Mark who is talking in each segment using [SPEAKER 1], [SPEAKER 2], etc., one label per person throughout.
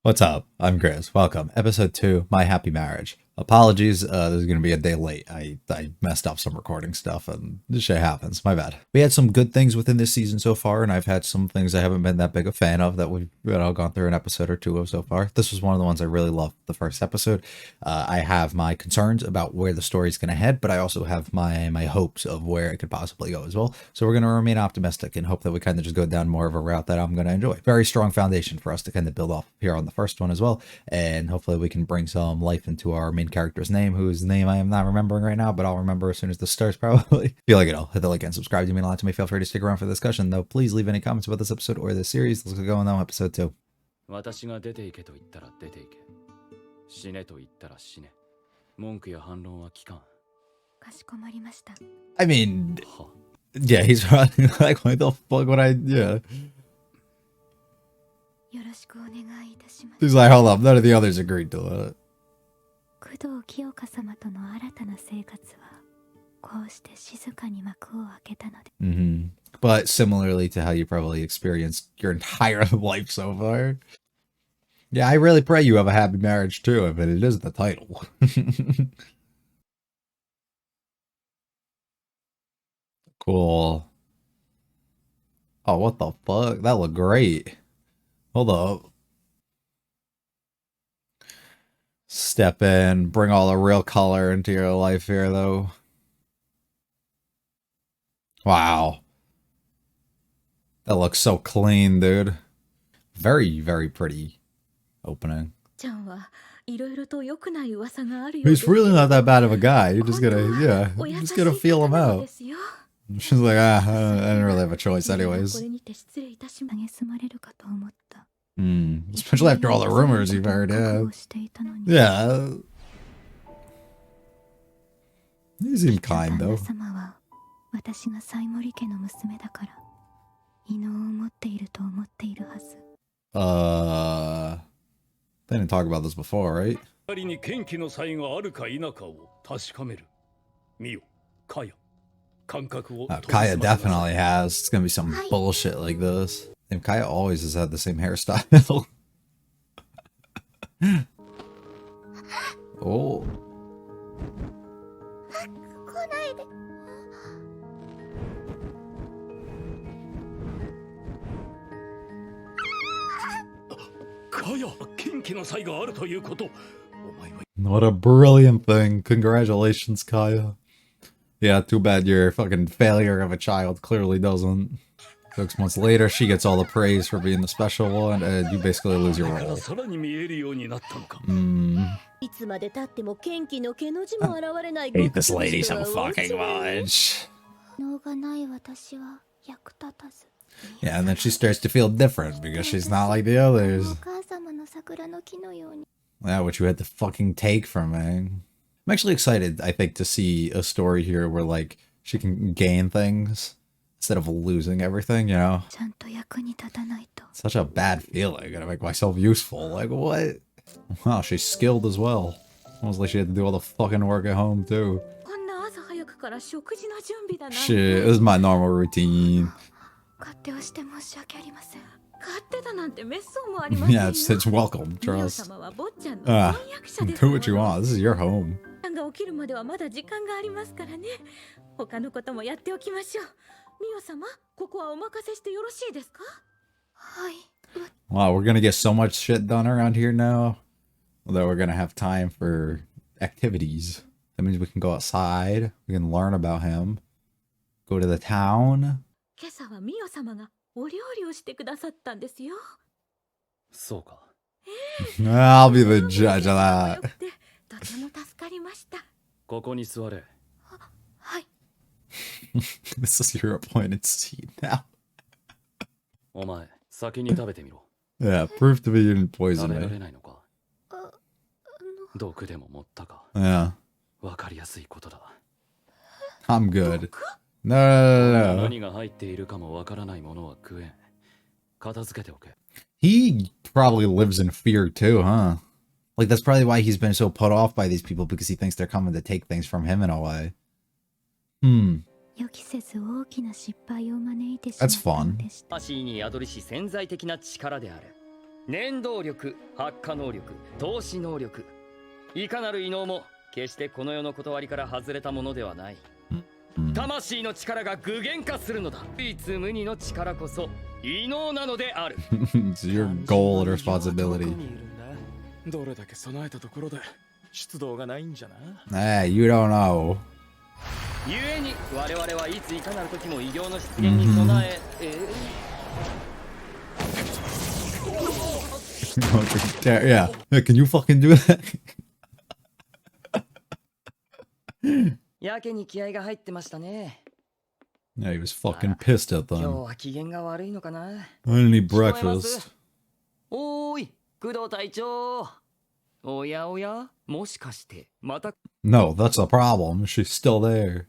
[SPEAKER 1] What's up? I'm Chris. Welcome. Episode 2, My Happy Marriage. Apologies, this is going to be a day late. I messed up some recording stuff and this shit happens. My bad. We had some good things within this season so far, and I've had some things I haven't been that big a fan of that we've gone through an episode or two of so far. This was one of the ones I really loved the first episode. I have my concerns about where the story's going to head, but I also have my hopes of where it could possibly go as well. So we're going to remain optimistic and hope that we kind of just go down more of a route that I'm going to enjoy. Very strong foundation for us to kind of build off here on the first one as well, and hopefully we can bring some life into our main character's name, whose name I am not remembering right now, but I'll remember as soon as this starts probably. Feel like it'll hit the like and subscribe to mean a lot to me. Feel free to stick around for the discussion, though. Please leave any comments about this episode or this series. Let's go on now, episode 2.
[SPEAKER 2] 私が出て行けと言ったら出て行け。死ねと言ったら死ね。文句や反論は聞かん。
[SPEAKER 3] かしこまりました。
[SPEAKER 1] I mean, yeah, he's probably like, what the fuck would I, yeah.
[SPEAKER 3] よろしくお願いいたします。
[SPEAKER 1] He's like, hold up, none of the others agreed to it.
[SPEAKER 3] 工藤清香様との新たな生活はこうして静かに幕を開けたので。
[SPEAKER 1] But similarly to how you probably experienced your entire life so far. Yeah, I really pray you have a happy marriage too. I mean, it is the title. Cool. Oh, what the fuck? That looked great. Hold up. Step in, bring all the real color into your life here, though. Wow. That looks so clean, dude. Very, very pretty opening. He's really not that bad of a guy. You're just gonna, yeah, you're just gonna feel him out. She's like, I didn't really have a choice anyways. Especially after all the rumors you've heard, yeah. Yeah. You seem kind, though. They didn't talk about this before, right? Kaya definitely has. It's gonna be some bullshit like this. And Kaya always has had the same hairstyle. Oh. What a brilliant thing. Congratulations, Kaya. Yeah, too bad your fucking failure of a child clearly doesn't. 6 months later, she gets all the praise for being the special one, and you basically lose your role. I hate this lady so fucking much. Yeah, and then she starts to feel different because she's not like the others. Yeah, what you had to fucking take from me. I'm actually excited, I think, to see a story here where, like, she can gain things instead of losing everything, you know? Such a bad feeling. I gotta make myself useful. Like, what? Wow, she's skilled as well. Almost like she had to do all the fucking work at home, too. Shit, this is my normal routine. Yeah, it's welcome, trust. Do what you want. This is your home. Wow, we're gonna get so much shit done around here now that we're gonna have time for activities. That means we can go outside, we can learn about him, go to the town. I'll be the judge of that. This is your appointed seat now. Yeah, prove to me you didn't poison me. Yeah. I'm good. No. He probably lives in fear too, huh? Like, that's probably why he's been so put off by these people, because he thinks they're coming to take things from him in a way. That's fun.
[SPEAKER 4] 念動力、発火能力、投資能力、いかなる異能も決してこの世の断りから外れたものではない。魂の力が具現化するのだ。唯一無二の力こそ異能なのである。
[SPEAKER 1] It's your goal and responsibility.
[SPEAKER 2] どれだけ備えたところで出動がないんじゃな。
[SPEAKER 1] Hey, you don't know.
[SPEAKER 4] 故に我々はいついかなる時も異形の出現に備え、
[SPEAKER 1] Yeah. Hey, can you fucking do that?
[SPEAKER 4] やけに気合が入ってましたね。
[SPEAKER 1] Yeah, he was fucking pissed at
[SPEAKER 4] 今日
[SPEAKER 1] them.
[SPEAKER 4] は機嫌が悪いのかな。
[SPEAKER 1] I didn't eat
[SPEAKER 4] 聞こえます
[SPEAKER 1] breakfast.
[SPEAKER 4] おーい、工藤隊長。おやおや、もしかしてまた。
[SPEAKER 1] No, that's the problem. She's still there.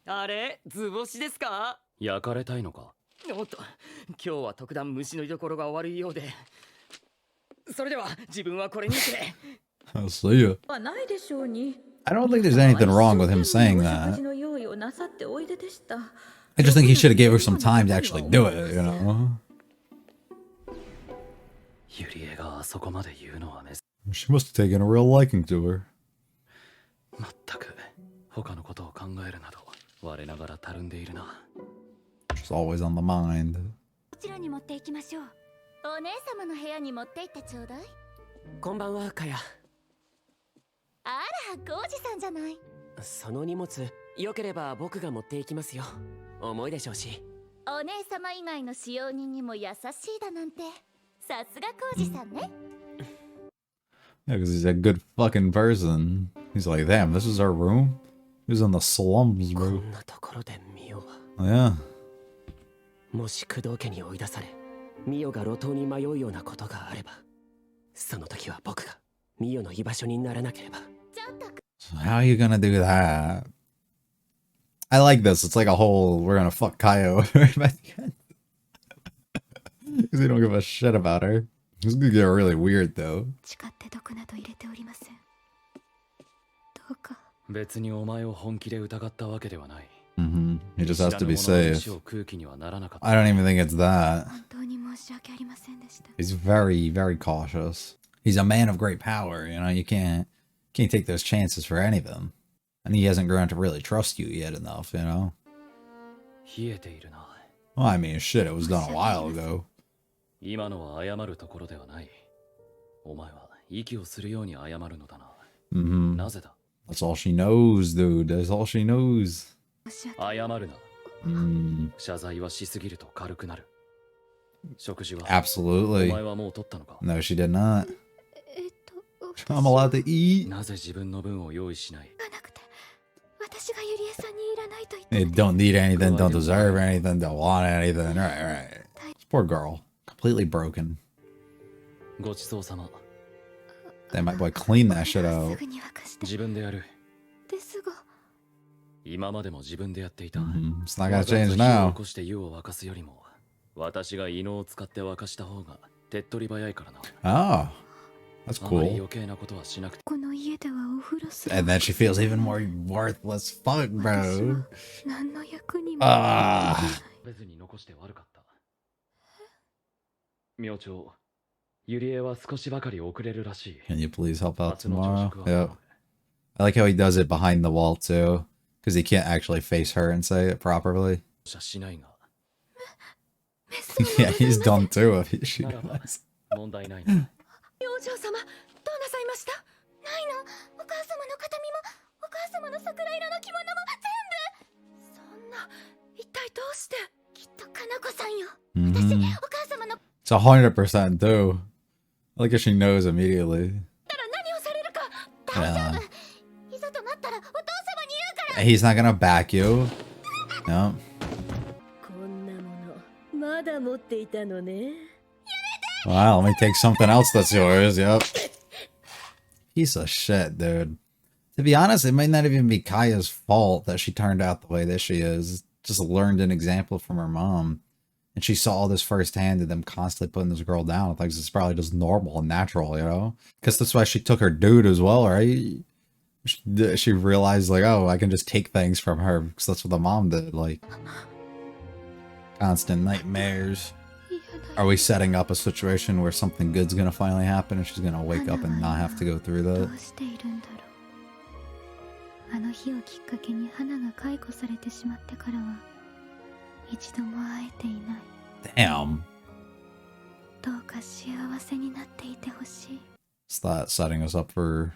[SPEAKER 4] あれ、図星ですか？
[SPEAKER 2] 焼かれたいのか。
[SPEAKER 4] おっと、今日は特段虫の居所が悪いようで。それでは自分はこれにて。
[SPEAKER 1] I'll see you.
[SPEAKER 3] はないでしょうに。
[SPEAKER 1] I don't think there's anything wrong with him saying
[SPEAKER 3] お食
[SPEAKER 1] that.
[SPEAKER 3] 事の用意をなさっておいででした。
[SPEAKER 1] I just think he should have gave her some time to actually do it, you know?
[SPEAKER 2] ユリエがあそこまで言うのはね。
[SPEAKER 1] She must have taken a real liking to her.
[SPEAKER 2] まったく他のことを考えるなど我ながらたるんでいるな。
[SPEAKER 1] She's always on the mind.
[SPEAKER 3] こちらに持って行きましょう。お姉様の部屋に持って行ってちょうだい。
[SPEAKER 5] こんばんは、かや。
[SPEAKER 3] あら、ゴージさんじゃない。
[SPEAKER 5] その荷物、よければ僕が持っていきますよ。重いでしょうし。
[SPEAKER 3] お姉様以外の使用人にも優しいだなんて。さすがゴージさんね。
[SPEAKER 1] Yeah, because he's a good fucking person. He's like, damn, this is our room? He was in the slums,
[SPEAKER 5] こ
[SPEAKER 1] bro.
[SPEAKER 5] んなところでミオは。
[SPEAKER 1] Yeah.
[SPEAKER 5] もし工藤家に追い出され、ミオが路頭に迷うようなことがあれば、その時は僕がミオの居場所にならなければ。
[SPEAKER 3] ちょっと
[SPEAKER 1] So how are you gonna do that? I like this. It's like a whole, we're gonna fuck Kaio right by the end. Because they don't give a shit about her. This is gonna get really weird, though.
[SPEAKER 3] 誓って毒など入れておりません。どうか。
[SPEAKER 2] 別にお前を本気で疑ったわけではない。
[SPEAKER 1] Mm-hmm. He just has to be
[SPEAKER 2] 知らぬ者の
[SPEAKER 1] safe.
[SPEAKER 2] 意思を空気にはならなかった。
[SPEAKER 1] I don't even think it's that.
[SPEAKER 3] 本当に申し訳ありませんでした。
[SPEAKER 1] He's very, very cautious. He's a man of great power, you know, you can't take those chances for anything. And he hasn't grown to really trust you yet enough, you know?
[SPEAKER 2] 冷えているな。
[SPEAKER 1] Well, I mean, shit, it was done a while ago.
[SPEAKER 2] 今のは謝るところではない。お前は息をするように謝るのだな。
[SPEAKER 1] Mm-hmm.
[SPEAKER 2] なぜだ？
[SPEAKER 1] That's all she knows, dude. That's all she knows.
[SPEAKER 3] 申し訳
[SPEAKER 2] 謝るな。
[SPEAKER 1] Mm,
[SPEAKER 2] 謝罪はしすぎると軽くなる。食事はお
[SPEAKER 1] absolutely.
[SPEAKER 2] 前はもう取ったのか？
[SPEAKER 1] No, she did not.
[SPEAKER 3] 私
[SPEAKER 1] I'm allowed to eat.
[SPEAKER 2] なぜ自分の分を用意しない？
[SPEAKER 3] がなくて、私がゆりえさんにいらないと言ったの
[SPEAKER 1] They
[SPEAKER 3] で
[SPEAKER 1] don't need anything, don't deserve anything, don't want anything. Right, right. This poor girl. Completely broken.
[SPEAKER 2] ごちそうさま。
[SPEAKER 1] They might boy clean that shit
[SPEAKER 3] す
[SPEAKER 1] out.
[SPEAKER 3] ぐに沸かして
[SPEAKER 2] 自分でやる。
[SPEAKER 3] ですが、
[SPEAKER 2] 今までも自分でやっていた。
[SPEAKER 1] Mm, it's not gonna
[SPEAKER 2] わざわ
[SPEAKER 1] change
[SPEAKER 2] ざ火を
[SPEAKER 1] now.
[SPEAKER 2] 起こして湯を沸かすよりも、私が異能を使って沸かした方が手っ取り早いからな。
[SPEAKER 1] Oh, that's
[SPEAKER 2] あまり
[SPEAKER 1] cool.
[SPEAKER 2] 余計なことはしなくて。
[SPEAKER 3] この家ではお風呂する
[SPEAKER 1] And then she feels even more worthless. Fuck,
[SPEAKER 3] 私
[SPEAKER 1] bro.
[SPEAKER 3] は何の役にも
[SPEAKER 1] Ah.
[SPEAKER 2] 食べずに残して悪かった。明朝、ユリエは少しばかり遅れるらしい。
[SPEAKER 1] Can you please help out
[SPEAKER 2] 明日の朝
[SPEAKER 1] tomorrow?
[SPEAKER 2] 食は
[SPEAKER 1] Yep. I like how he does it behind the wall too, because he can't actually face her and say it properly.
[SPEAKER 2] しないが。
[SPEAKER 3] メスを
[SPEAKER 1] Yeah, he's done too if she
[SPEAKER 2] ならば
[SPEAKER 1] does.
[SPEAKER 2] 問題ないな。
[SPEAKER 3] 養生様、どうなさいました？ないの。お母様の形見も、お母様の桜色の着物も全部。そんな、一体どうして？きっとかなこさんよ。私、
[SPEAKER 1] Mhm.
[SPEAKER 3] お母様の
[SPEAKER 1] It's 100% too. I like how she knows immediately.
[SPEAKER 3] たら何をされるか。大丈
[SPEAKER 1] Yeah.
[SPEAKER 3] 夫。いざとなったらお父様に言うから。
[SPEAKER 1] He's not gonna back you. No.
[SPEAKER 6] こんなものまだ持っていたのね。
[SPEAKER 1] Wow, let me take something else that's yours. Yep. Piece of shit, dude. To be honest, it might not even be Kaya's fault that she turned out the way that she is. Just learned an example from her mom. And she saw all this firsthand and them constantly putting this girl down. I think it's probably just normal and natural, you know? Because that's why she took her dude as well, right? She realized, like, oh, I can just take things from her. Because that's what the mom did. Like, constant nightmares.
[SPEAKER 3] 嫌
[SPEAKER 1] Are we setting up a situation where something good's gonna finally happen and she's gonna wake up and not have to go through
[SPEAKER 3] ど
[SPEAKER 1] that?
[SPEAKER 3] うしているんだろう。あの日をきっかけに花が解雇されてしまってからは一度も会えていない。
[SPEAKER 1] Damn.
[SPEAKER 3] どうか幸せになっていてほしい。
[SPEAKER 1] Is that setting us up for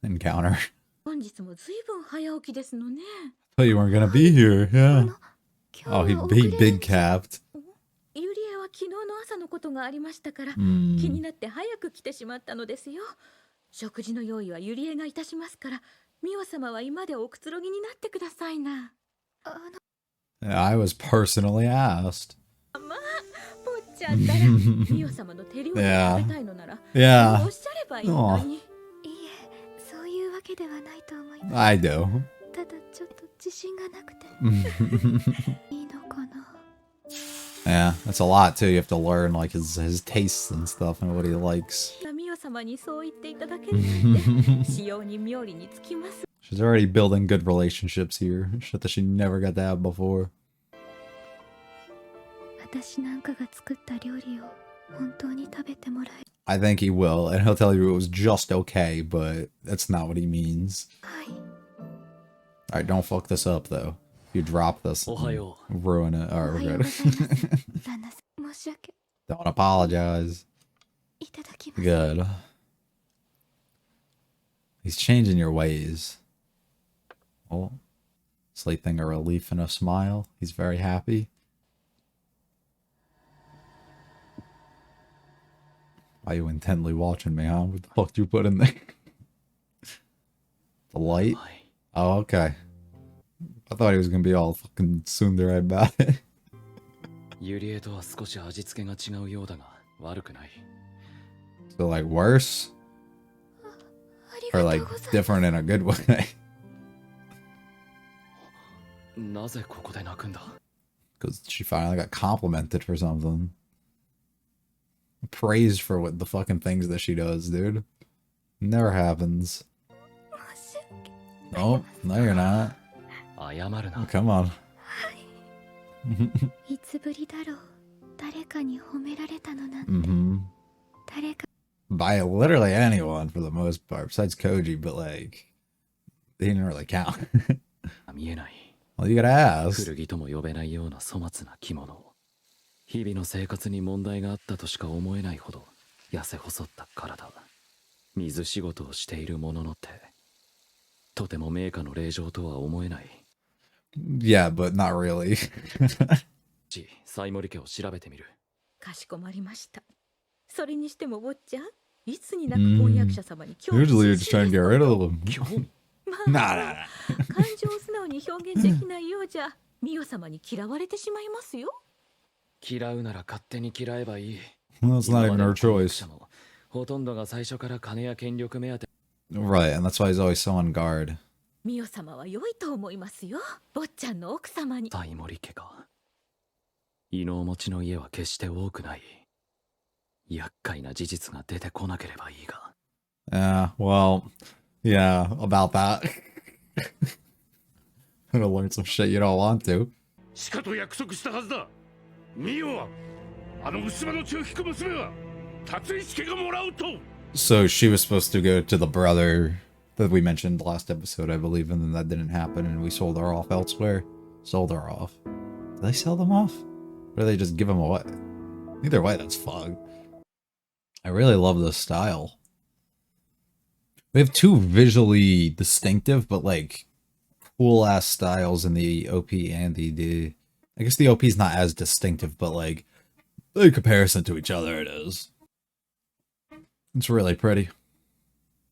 [SPEAKER 1] encounter?
[SPEAKER 6] 本日も随分早起きですのね。
[SPEAKER 1] Thought you weren't gonna be here, yeah.
[SPEAKER 3] 今
[SPEAKER 1] Oh,
[SPEAKER 3] 日
[SPEAKER 1] he
[SPEAKER 3] は遅れる
[SPEAKER 1] big capped.
[SPEAKER 6] ユリエは昨日の朝のことがありましたから、
[SPEAKER 1] Hmm.
[SPEAKER 6] 気になって早く来てしまったのですよ。食事の用意はユリエがいたしますから、ミオ様は今でおくつろぎになってくださいな。
[SPEAKER 3] あの
[SPEAKER 1] Yeah, I was personally asked.
[SPEAKER 6] ぽっちゃんったらミオ様の手料理が食べたいのなら、
[SPEAKER 1] Yeah,
[SPEAKER 6] おっしゃればいいのに。
[SPEAKER 3] いいえ、そういうわけではないと思います。
[SPEAKER 1] I do.
[SPEAKER 3] ただちょっと自信がなくて。いいのかな。
[SPEAKER 1] Yeah, that's a lot too. You have to learn like his tastes and stuff and what he likes.
[SPEAKER 6] ミオ様にそう言っていただけるなんて、使用に妙利につきます。
[SPEAKER 1] She's already building good relationships here. Shit that she never got to have before.
[SPEAKER 3] 私なんかが作った料理を本当に食べてもらえ。
[SPEAKER 1] I think he will, and he'll tell you it was just okay, but that's not what he means.
[SPEAKER 3] はい。
[SPEAKER 1] Alright, don't fuck this up though. If you drop this,
[SPEAKER 4] おはよ
[SPEAKER 1] ruin it.
[SPEAKER 3] お
[SPEAKER 1] Alright,
[SPEAKER 3] はよ
[SPEAKER 1] we're
[SPEAKER 3] うご
[SPEAKER 1] good.
[SPEAKER 3] ざいます。旦那さん、申し訳
[SPEAKER 1] Don't apologize.
[SPEAKER 3] いただきます。
[SPEAKER 1] Good. He's changing your ways. Oh, sleeping a relief and a smile. He's very happy. Why you intently watching me, huh? What the fuck you put in there? The
[SPEAKER 4] う。
[SPEAKER 1] light?
[SPEAKER 4] はい。
[SPEAKER 1] Oh, okay. I thought he was gonna be all fucking tsundere about it.
[SPEAKER 2] ユリエとは少し味付けが違うようだが悪くない。
[SPEAKER 1] So like worse?
[SPEAKER 3] あり
[SPEAKER 1] Or
[SPEAKER 3] がと
[SPEAKER 1] like
[SPEAKER 3] うございます。
[SPEAKER 1] different in a good way?
[SPEAKER 2] なぜここで泣くんだ？
[SPEAKER 1] Because she finally got complimented for something. Praised for what the fucking things that she does, dude. Never happens.
[SPEAKER 3] 申し訳
[SPEAKER 1] Oh, no, you're not.
[SPEAKER 2] 謝るな。
[SPEAKER 1] Come on.
[SPEAKER 3] いつぶりだろう。誰かに褒められたのなんて。
[SPEAKER 1] Mm-hmm.
[SPEAKER 3] 誰か
[SPEAKER 1] By literally anyone for the most part, besides Koji, but like, he didn't really count.
[SPEAKER 2] 見えない。
[SPEAKER 1] Well, you gotta ask.
[SPEAKER 2] 古着とも呼べないような粗末な着物。日々の生活に問題があったとしか思えないほど痩せ細った体。水仕事をしているもののって、とても名家の令嬢とは思えない。
[SPEAKER 1] Yeah, but not really.
[SPEAKER 2] 西森家を調べてみる。
[SPEAKER 6] かしこまりました。それにしても坊ちゃん、いつになく婚約者様に興味
[SPEAKER 1] Usually you're just trying to get rid of them.
[SPEAKER 2] 興味
[SPEAKER 1] Nah, nah, nah.
[SPEAKER 6] 感情を素直に表現できないようじゃ、ミオ様に嫌われてしまいますよ。
[SPEAKER 2] 嫌うなら勝手に嫌えばいい。
[SPEAKER 1] Well, it's not
[SPEAKER 2] 今
[SPEAKER 1] even
[SPEAKER 2] まで
[SPEAKER 1] her
[SPEAKER 2] の婚約
[SPEAKER 1] choice.
[SPEAKER 2] 者もほとんどが最初から金や権力目当て。
[SPEAKER 1] Right, and that's why he's always so on guard.
[SPEAKER 6] ミオ様は良いと思いますよ。坊ちゃんの奥様に。
[SPEAKER 2] 西森家か。異能持ちの家は決して多くない。厄介な事実が出てこなければいいが。
[SPEAKER 1] Yeah, well, yeah, about that. I'm gonna learn some shit you don't want to.
[SPEAKER 7] しかと約束したはずだ。ミオはあの薄葉の血を引く娘は達一家がもらうと。
[SPEAKER 1] So she was supposed to go to the brother that we mentioned last episode, I believe, and then that didn't happen, and we sold her off elsewhere. Sold her off. Did they sell them off? Or did they just give them away? Either way, that's fun. I really love this style. We have two visually distinctive, but like cool ass styles in the OP and the ED. I guess the OP is not as distinctive, but like in comparison to each other, it is. It's really pretty.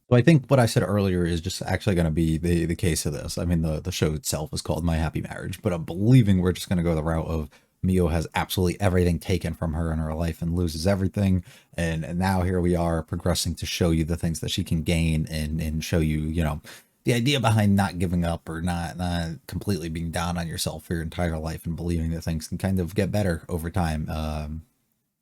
[SPEAKER 1] So I think what I said earlier is just actually going to be the case of this. I mean, the show itself is called My Happy Marriage, but I'm believing we're just going to go the route of Mio has absolutely everything taken from her in her life and loses everything. And now here we are progressing to show you the things that she can gain and show you, you know, the idea behind not giving up or not completely being down on yourself for your entire life and believing that things can kind of get better over time.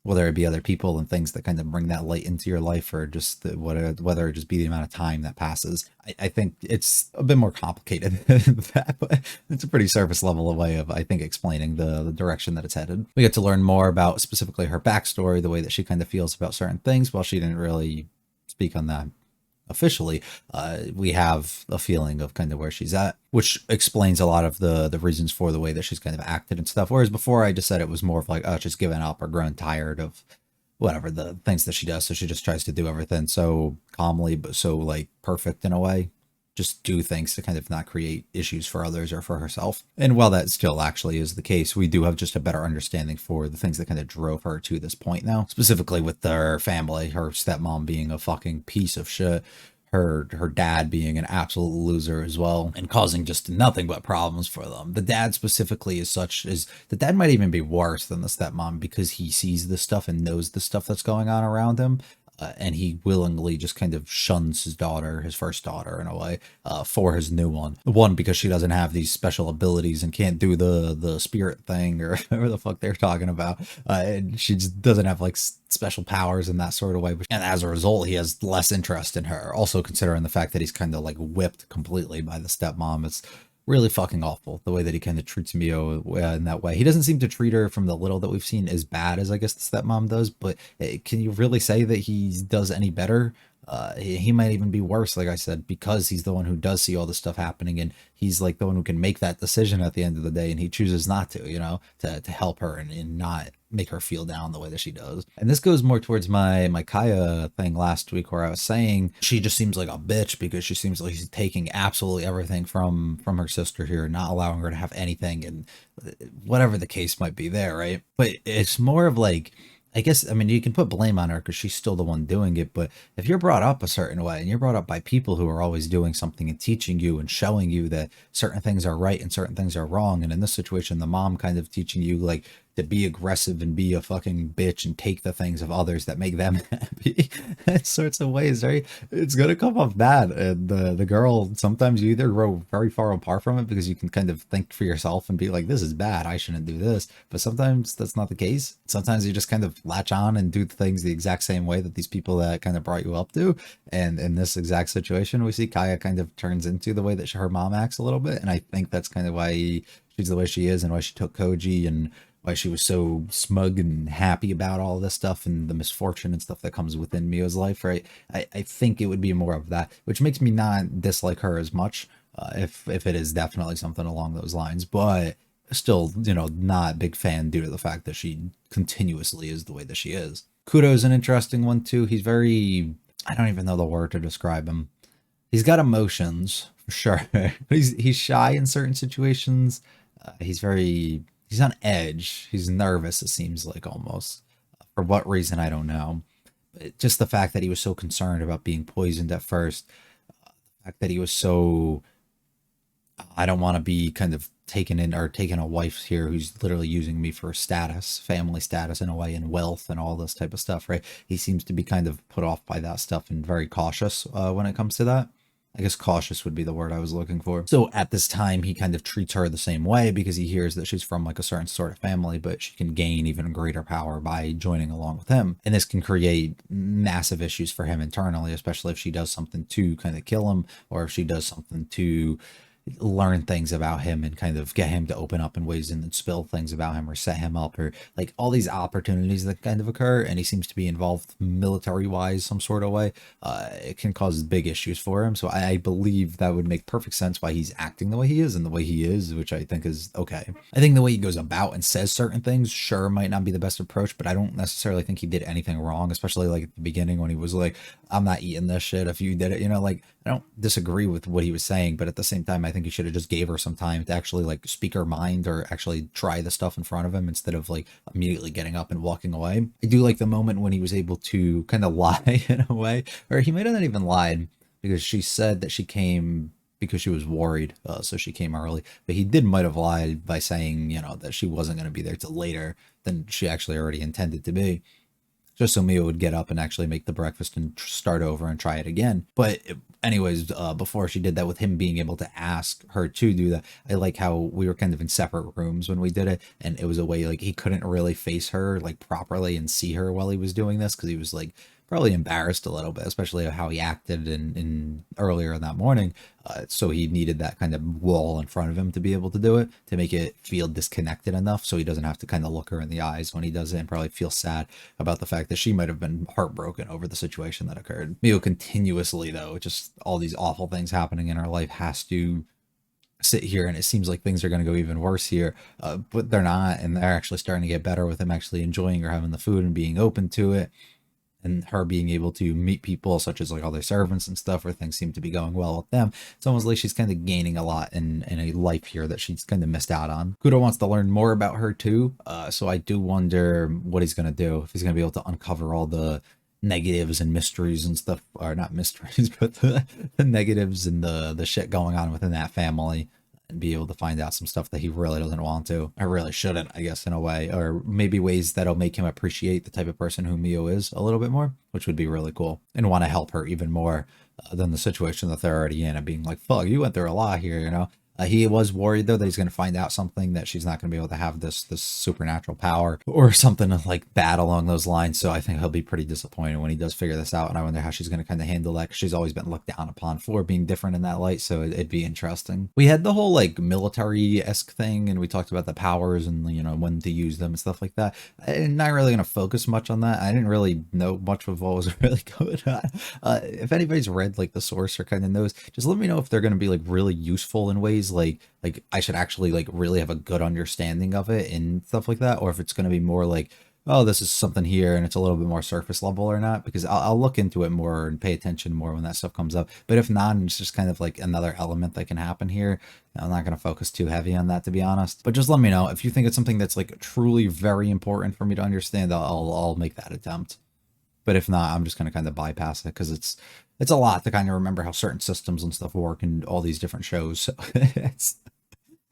[SPEAKER 1] whether it be other people and things that kind of bring that light into your life, or just whether it just be the amount of time that passes. I think it's a bit more complicated than that, but it's a pretty surface level way of, I think, explaining the direction that it's headed. We get to learn more about specifically her backstory, the way that she kind of feels about certain things. While she didn't really speak on that officially, we have a feeling of kind of where she's at, which explains a lot of the reasons for the way that she's kind of acted and stuff. Whereas before, I just said it was more of like, oh, she's given up or grown tired of whatever the things that she does, so she just tries to do everything so calmly, but so like perfect in a way, just do things to kind of not create issues for others or for herself. And while that still actually is the case, we do have just a better understanding for the things that kind of drove her to this point now, specifically with her family, her stepmom being a fucking piece of shit, her dad being an absolute loser as well, and causing just nothing but problems for them. The dad specifically is such as the dad might even be worse than the stepmom, because he sees this stuff and knows the stuff that's going on around him. And he willingly just kind of shuns his daughter, his first daughter in a way, for his new one. One, because she doesn't have these special abilities and can't do the spirit thing or whatever the fuck they're talking about. And she just doesn't have like special powers in that sort of way. And as a result, he has less interest in her. Also considering the fact that he's kind of like whipped completely by the stepmom. It's really fucking awful the way that he kind of treats Mio in that way. He doesn't seem to treat her, from the little that we've seen, as bad as I guess the stepmom does, but can you really say that he does any better? He might even be worse, like I said, because he's the one who does see all this stuff happening, and he's like the one who can make that decision at the end of the day, and he chooses not to, you know, to help her and not make her feel down the way that she does. And this goes more towards my Kaya thing last week, where I was saying she just seems like a bitch because she seems like she's taking absolutely everything from her sister here, not allowing her to have anything, and whatever the case might be there, right? But it's more of like, I guess, I mean, you can put blame on her because she's still the one doing it, but if you're brought up a certain way and you're brought up by people who are always doing something and teaching you and showing you that certain things are right and certain things are wrong, and in this situation, the mom kind of teaching you like to be aggressive and be a fucking bitch and take the things of others that make them happy, in sorts of ways, right? It's gonna come off bad. And the girl, sometimes you either grow very far apart from it because you can kind of think for yourself and be like, this is bad, I shouldn't do this. But sometimes that's not the case. Sometimes you just kind of latch on and do things the exact same way that these people that kind of brought you up do. And in this exact situation, we see Kaya kind of turns into the way that her mom acts a little bit. And I think that's kind of why she's the way she is, and why she took Koji, and why she was so smug and happy about all this stuff and the misfortune and stuff that comes within Mio's life, right? I think it would be more of that, which makes me not dislike her as much, if it is definitely something along those lines, but still, you know, not a big fan due to the fact that she continuously is the way that she is. Kudo's an interesting one too. He's very, I don't even know the word to describe him. He's got emotions, for sure. He's shy in certain situations. He's on edge. He's nervous, it seems like, almost. For what reason, I don't know. But just the fact that he was so concerned about being poisoned at first. The fact that he was so, I don't want to be kind of taken a wife here who's literally using me for status, family status in a way, and wealth and all this type of stuff, right? He seems to be kind of put off by that stuff and very cautious when it comes to that. I guess cautious would be the word I was looking for. So at this time, he kind of treats her the same way because he hears that she's from like a certain sort of family, but she can gain even greater power by joining along with him. And this can create massive issues for him internally, especially if she does something to kind of kill him, or if she does something to learn things about him and kind of get him to open up in ways and spill things about him or set him up, or like all these opportunities that kind of occur, and he seems to be involved military wise some sort of way. It can cause big issues for him, so I believe that would make perfect sense why he's acting the way he is and the way he is, which I think is okay. I think the way he goes about and says certain things sure might not be the best approach, but I don't necessarily think he did anything wrong, especially like at the beginning when he was like, I'm not eating this shit if you did it, you know, like I don't disagree with what he was saying, but at the same time, I think he should have just gave her some time to actually like speak her mind or actually try the stuff in front of him instead of like immediately getting up and walking away. I do like the moment when he was able to kind of lie in a way, or he might have not even lied, because she said that she came because she was worried, so she came early. But he might have lied by saying, you know, that she wasn't going to be there till later than she actually already intended to be. just so Mio would get up and actually make the breakfast and start over and try it again. But anyways, before she did that, with him being able to ask her to do that, I like how we were kind of in separate rooms when we did it, and it was a way like he couldn't really face her like properly and see her while he was doing this, because he was like probably embarrassed a little bit, especially how he acted in earlier in that morning. So he needed that kind of wall in front of him to be able to do it, to make it feel disconnected enough so he doesn't have to kind of look her in the eyes when he does it, and probably feel sad about the fact that she might have been heartbroken over the situation that occurred. Mio continuously, though, just all these awful things happening in her life, has to sit here, and it seems like things are going to go even worse here, but they're not, and they're actually starting to get better with him actually enjoying or having the food and being open to it, and her being able to meet people such as like all their servants and stuff, where things seem to be going well with them. It's almost like she's kind of gaining a lot in a life here that she's kind of missed out on. Kudo wants to learn more about her too, so I do wonder what he's going to do, if he's going to be able to uncover all the negatives and mysteries and stuff, or not mysteries, but the negatives and the shit going on within that family, and be able to find out some stuff that he really doesn't want to, or really shouldn't, I guess, in a way, or maybe ways that'll make him appreciate the type of person who Mio is a little bit more, which would be really cool, and want to help her even more than the situation that they're already in, and being like, fuck, you went through a lot here, you know. He was worried though that he's going to find out something, that she's not going to be able to have this supernatural power or something like bad along those lines. So I think he'll be pretty disappointed when he does figure this out. And I wonder how she's going to kind of handle that, because she's always been looked down upon for being different in that light. So it'd be interesting. We had the whole like military-esque thing, and we talked about the powers and, you know, when to use them and stuff like that. I'm not really going to focus much on that. I didn't really know much of what was really going on. If anybody's read like the source or kind of knows, just let me know if they're going to be like really useful in ways like I should actually like really have a good understanding of it and stuff like that, or if it's going to be more like, oh, this is something here and it's a little bit more surface level or not, because I'll look into it more and pay attention more when that stuff comes up. But if not, it's just kind of like another element that can happen here. I'm not going to focus too heavy on that, to be honest, but just let me know if you think it's something that's like truly very important for me to understand. I'll make that attempt. But if not, I'm just going to kind of bypass it, because it's a lot to kind of remember how certain systems and stuff work in all these different shows. So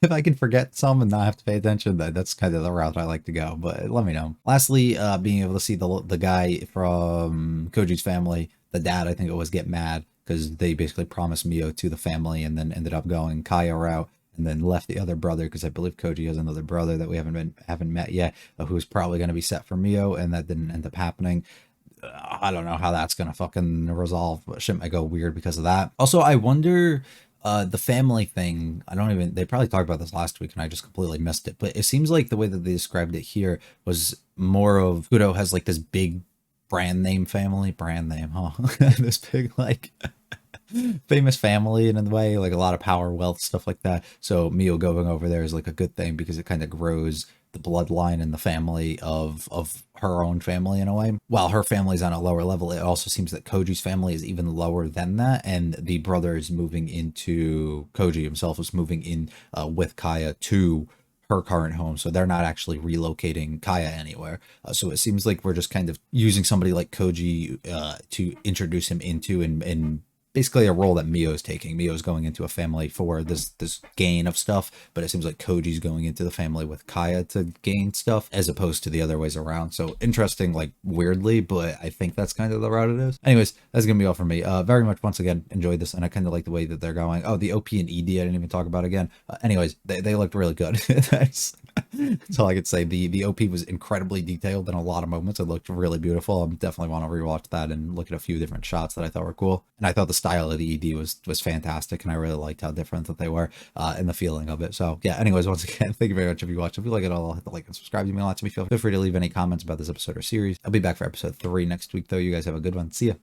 [SPEAKER 1] if I can forget some and not have to pay attention, that's kind of the route I like to go. But let me know. Lastly, being able to see the guy from Koji's family, the dad, I think it was, get mad because they basically promised Mio to the family and then ended up going Kaya route, and then left the other brother, because I believe Koji has another brother that we haven't met yet, who's probably going to be set for Mio, and that didn't end up happening. I don't know how that's gonna fucking resolve, but shit might go weird because of that. Also, I wonder, the family thing, they probably talked about this last week and I just completely missed it, but it seems like the way that they described it here was more of Kudo has like this big brand name, huh? This big like famous family, and in the way like a lot of power, wealth, stuff like that. So Mio going over there is like a good thing, because it kind of grows the bloodline and the family of her own family in a way. While her family's on a lower level, it also seems that Koji's family is even lower than that, and the brother is moving into, Koji himself is moving in with Kaya to her current home, so they're not actually relocating Kaya anywhere. So it seems like we're just kind of using somebody like Koji to introduce him into and basically a role that Mio is taking. Mio is going into a family for this gain of stuff, but it seems like Koji's going into the family with Kaya to gain stuff, as opposed to the other ways around. So interesting, like weirdly, but I think that's kind of the route it is. Anyways, that's gonna be all for me. Very much, once again, enjoyed this, and I kind of like the way that they're going. Oh, the OP and ED I didn't even talk about again. Anyways, they looked really good. That's all I could say. The OP was incredibly detailed in a lot of moments. It looked really beautiful. I definitely want to rewatch that and look at a few different shots that I thought were cool. And I thought the style of the ED was fantastic, and I really liked how different that they were and the feeling of it. So yeah, anyways, once again, thank you very much if you watched. If you like it all, hit the like and subscribe to me a lot to me. Feel free to leave any comments about this episode or series. I'll be back for episode 3 next week, though. You guys have a good one. See ya.